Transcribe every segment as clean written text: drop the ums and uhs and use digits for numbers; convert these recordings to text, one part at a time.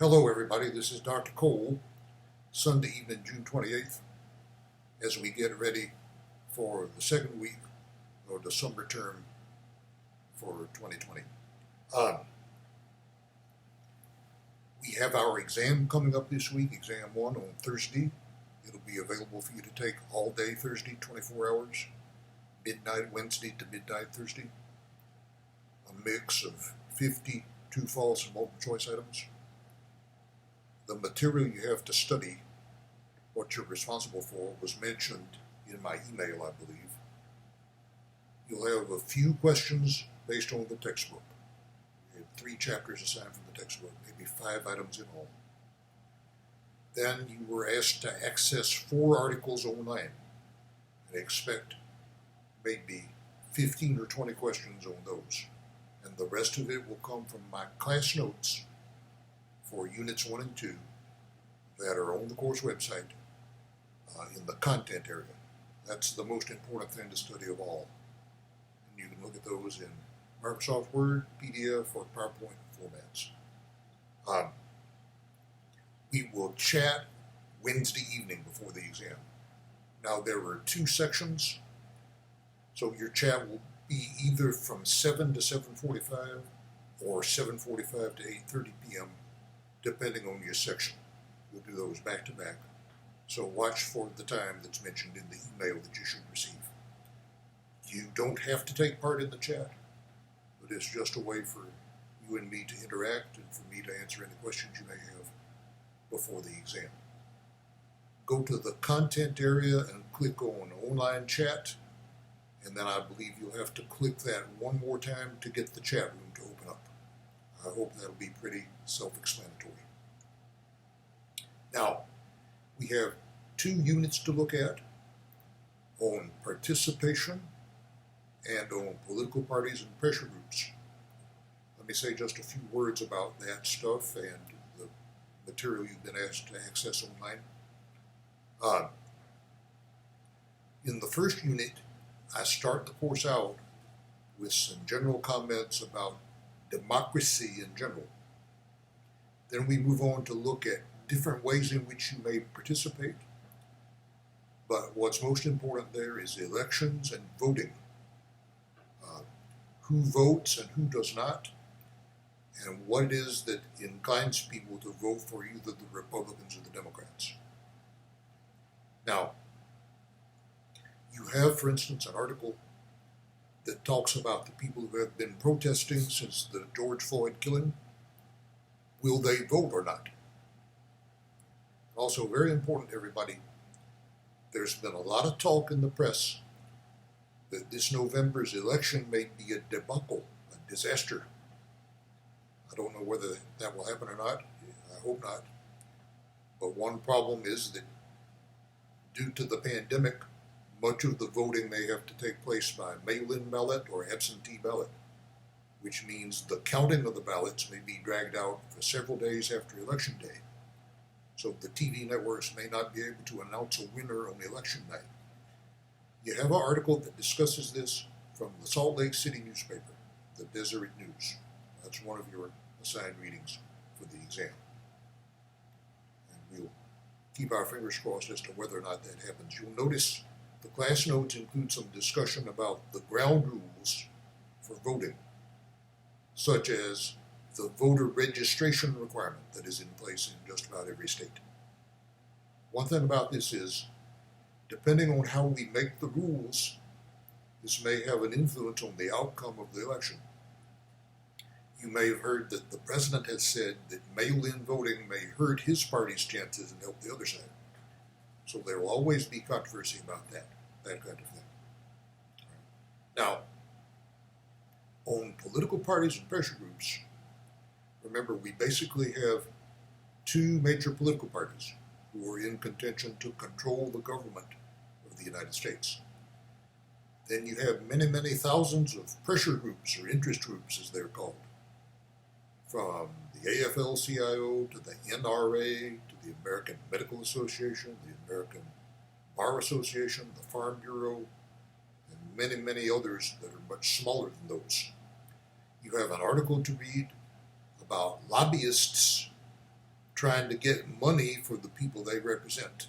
Hello, everybody. This is Dr. Cole, Sunday evening, June 28th, as we get ready for the second week of the summer term for 2020. Um, we have our exam coming up this week, exam 1 on Thursday. It'll be available for you to take all day Thursday, 24 hours, midnight Wednesday to midnight Thursday. A mix of 50 true, false, and multiple choice items. The material you have to study, what you're responsible for, was mentioned in my email, I believe. You'll have a few questions based on the textbook. We have 3 chapters assigned from the textbook, maybe 5 items in all. Then you were asked to access 4 articles online and expect maybe 15 or 20 questions on those. And the rest of it will come from my class notes for Units 1 and 2 that are on the course website in the content area. That's the most important thing to study of all. And you can look at those in Microsoft Word, PDF, or PowerPoint formats. We will chat Wednesday evening before the exam. Now there are 2 sections, so your chat will be either from 7 to 7:45 or 7:45 to 8:30 p.m. depending on your section. We'll do those back to back. So watch for the time that's mentioned in the email that you should receive. You don't have to take part in the chat, but it's just a way for you and me to interact and for me to answer any questions you may have before the exam. Go to the content area and click on online chat, and then I believe you'll have to click that one more time to get the chat room to open up. I hope that'll be pretty self-explanatory. Now, we have 2 units to look at on participation and on political parties and pressure groups. Let me say just a few words about that stuff and the material you've been asked to access online. In the first unit, I start the course out with some general comments about democracy in general. Then we move on to look at different ways in which you may participate. But what's most important there is elections and voting. Who votes and who does not, and what it is that inclines people to vote for either the Republicans or the Democrats. Now, you have, for instance, an article that talks about the people who have been protesting since the George Floyd killing. Will they vote or not? Also, very important, everybody, there's been a lot of talk in the press that this November's election may be a debacle, a disaster. I don't know whether that will happen or not. I hope not. But one problem is that due to the pandemic, much of the voting may have to take place by mail-in ballot or absentee ballot, which means the counting of the ballots may be dragged out for several days after Election Day. So the TV networks may not be able to announce a winner on election night. You have an article that discusses this from the Salt Lake City newspaper, the Deseret News. That's one of your assigned readings for the exam. And we'll keep our fingers crossed as to whether or not that happens. You'll notice the class notes include some discussion about the ground rules for voting, such as the voter registration requirement that is in place in just about every state. One thing about this is, depending on how we make the rules, this may have an influence on the outcome of the election. You may have heard that the president has said that mail-in voting may hurt his party's chances and help the other side. So there will always be controversy about that kind of thing. Now, on political parties and pressure groups, remember, we basically have 2 major political parties who are in contention to control the government of the United States. Then you have many, many thousands of pressure groups or interest groups, as they're called, from the AFL-CIO to the NRA to the American Medical Association, the American Bar Association, the Farm Bureau, and many, many others that are much smaller than those. You have an article to read about lobbyists trying to get money for the people they represent.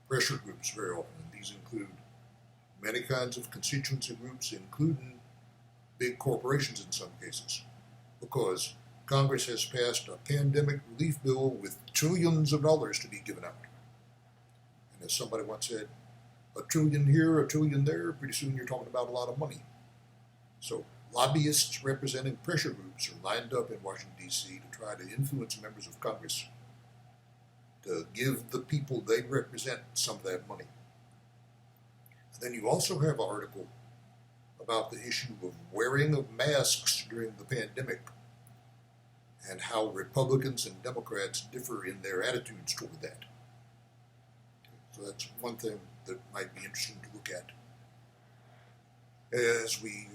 Pressure groups very often, and these include many kinds of constituency groups, including big corporations in some cases, because Congress has passed a pandemic relief bill with trillions of dollars to be given out. And as somebody once said, a trillion here, a trillion there, pretty soon you're talking about a lot of money. So lobbyists representing pressure groups are lined up in Washington, D.C. to try to influence members of Congress to give the people they represent some of that money. And then you also have an article about the issue of wearing of masks during the pandemic and how Republicans and Democrats differ in their attitudes toward that. So that's one thing that might be interesting to look at as we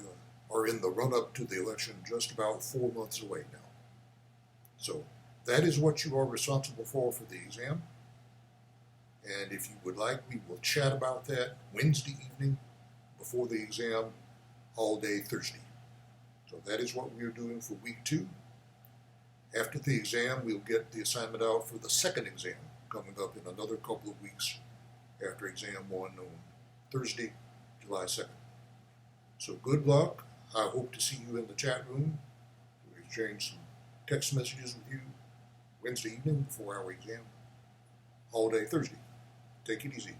are in the run-up to the election, just about 4 months away now. So that is what you are responsible for the exam. And if you would like, we will chat about that Wednesday evening before the exam, all day Thursday. So that is what we are doing for week 2. After the exam, we'll get the assignment out for the second exam coming up in another couple of weeks after exam 1 on Thursday, July 2nd. So good luck. I hope to see you in the chat room to exchange some text messages with you Wednesday evening before our exam, all day Thursday. Take it easy.